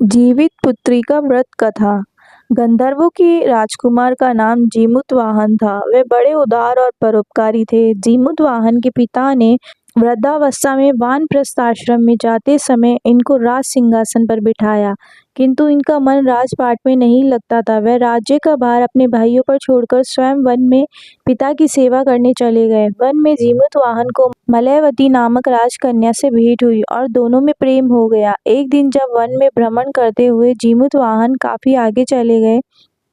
जीवित पुत्री का व्रत कथा। गंधर्वों के राजकुमार का नाम जीमूतवाहन था। वे बड़े उदार और परोपकारी थे। जीमूतवाहन के पिता ने वृद्धावस्था में वानप्रस्थ आश्रम में जाते समय इनको राज सिंहासन पर बिठाया, किंतु इनका मन राजपाट में नहीं लगता था। वह राज्य का भार अपने भाइयों पर छोड़कर स्वयं वन में पिता की सेवा करने चले गए। वन में जीमूतवाहन को मलयवती नामक राजकन्या से भेंट हुई और दोनों में प्रेम हो गया। एक दिन जब वन में भ्रमण करते हुए जीमूतवाहन काफी आगे चले गए,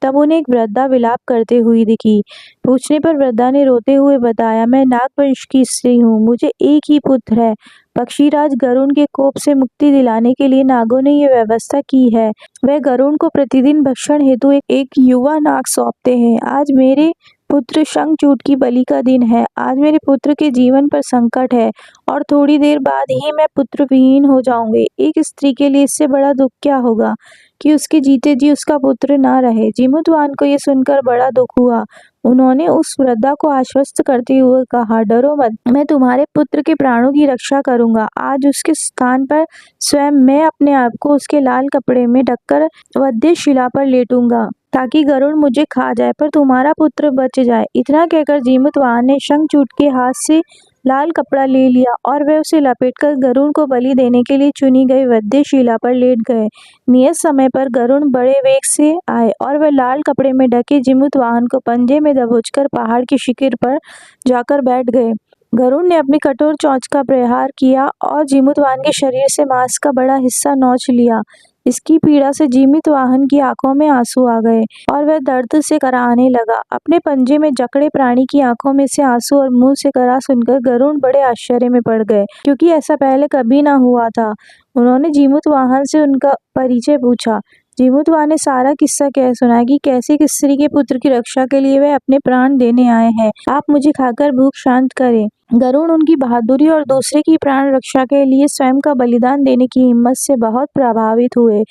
तब उन्हें एक वृद्धा विलाप करते हुई दिखी। पूछने पर वृद्धा ने रोते हुए बताया, मैं नागवंश की स्त्री हूँ, मुझे एक ही पुत्र है। पक्षीराज गरुड़ के कोप से मुक्ति दिलाने के लिए नागों ने यह व्यवस्था की है। वह गरुड़ को प्रतिदिन भक्षण हेतु एक युवा नाग सौंपते हैं। आज मेरे पुत्र शंखचूड की बलि का दिन है। आज मेरे पुत्र के जीवन पर संकट है और थोड़ी देर बाद ही मैं पुत्र विहीन हो जाऊंगी। एक स्त्री के लिए इससे बड़ा दुख क्या होगा कि उसके जीते जी उसका पुत्र ना रहे। जीमूतवाहन को यह सुनकर बड़ा दुख हुआ। उन्होंने उस वृद्धा को आश्वस्त करते हुए कहा, डरो मत, मैं तुम्हारे पुत्र के प्राणों की रक्षा करूंगा। आज उसके स्थान पर स्वयं मैं अपने आप को उसके लाल कपड़े में ढककर वध्य शिला पर लेटूंगा, ताकि गरुड़ मुझे खा जाए पर तुम्हारा पुत्र बच जाए। इतना कहकर जीमूतवाहन ने शंखचूड के हाथ से लाल कपड़ा ले लिया और वे उसे लपेटकर गरुड़ को बलि देने के लिए चुनी गई वध्य शिला पर लेट गए। नियत समय पर गरुड़ बड़े वेग से आए और वे लाल कपड़े में ढके जीमूतवाहन को पंजे में दबोचकर पहाड़ की शिखर पर जाकर बैठ गए। गरुड़ ने अपनी कठोर चोंच का प्रहार किया और जीमूतवाहन के शरीर से मांस का बड़ा हिस्सा नोच लिया। इसकी पीड़ा से जीमूतवाहन की आंखों में आंसू आ गए और वह दर्द से कराहने लगा। अपने पंजे में जकड़े प्राणी की आंखों में से आंसू और मुंह से करा सुनकर गरुड़ बड़े आश्चर्य में पड़ गए, क्योंकि ऐसा पहले कभी ना हुआ था। उन्होंने जीमूतवाहन से उनका परिचय पूछा। जीमूतवाहन ने सारा किस्सा कह सुनाया कि कैसे एक स्त्री के पुत्र की रक्षा के लिए वे अपने प्राण देने आए हैं। आप मुझे खाकर भूख शांत करें। गरुड़ उनकी बहादुरी और दूसरे की प्राण रक्षा के लिए स्वयं का बलिदान देने की हिम्मत से बहुत प्रभावित हुए।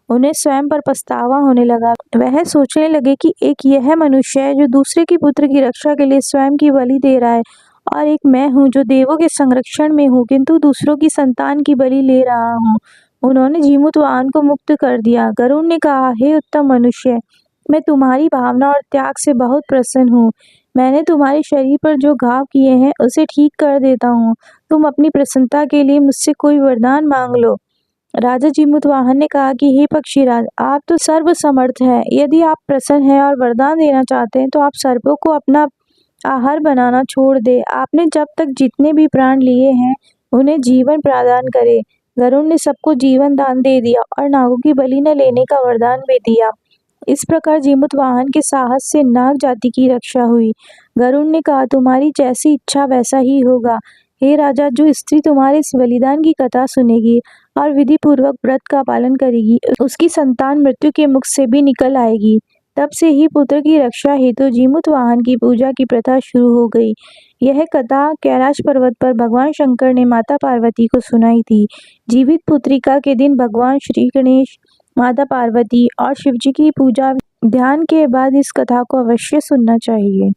उन्हें स्वयं पर पछतावा होने लगा। वह सोचने लगे कि एक यह मनुष्य है जो दूसरे की पुत्र की रक्षा के लिए स्वयं की बलि दे रहा है, और एक मैं हूँ जो देवों के संरक्षण में हूँ किंतु दूसरों की संतान की बलि ले रहा हूँ। उन्होंने जीमूतवाहन को मुक्त कर दिया। गरुड़ ने कहा, हे उत्तम मनुष्य, मैं तुम्हारी भावना और त्याग से बहुत प्रसन्न हूँ। मैंने तुम्हारे शरीर पर जो घाव किए हैं उसे ठीक कर देता हूँ। तुम अपनी प्रसन्नता के लिए मुझसे कोई वरदान मांग लो। राजा जीमूतवाहन ने कहा कि हे पक्षीराज, आप तो सर्वसमर्थ हैं। यदि आप प्रसन्न हैं और वरदान देना चाहते हैं तो आप सर्पों को अपना आहार बनाना छोड़ दे। आपने जब तक जितने भी प्राण लिए हैं उन्हें जीवन प्रदान करे। गरुड़ ने सबको जीवन दान दे दिया और नागों की बलि न लेने का वरदान भी दिया। इस प्रकार जीमूतवाहन के साहस से नाग जाति की रक्षा हुई। गरुड़ ने कहा, तुम्हारी जैसी इच्छा वैसा ही होगा। हे राजा, जो स्त्री तुम्हारे इस बलिदान की कथा सुनेगी और विधि पूर्वक व्रत का पालन करेगी, उसकी संतान मृत्यु के मुख से भी निकल आएगी। तब से ही पुत्र की रक्षा हेतु जीमूतवाहन की पूजा की प्रथा शुरू हो गई। यह कथा कैलाश पर्वत पर भगवान शंकर ने माता पार्वती को सुनाई थी। जीवित पुत्रिका के दिन भगवान श्री गणेश, माता पार्वती और शिवजी की पूजा ध्यान के बाद इस कथा को अवश्य सुनना चाहिए।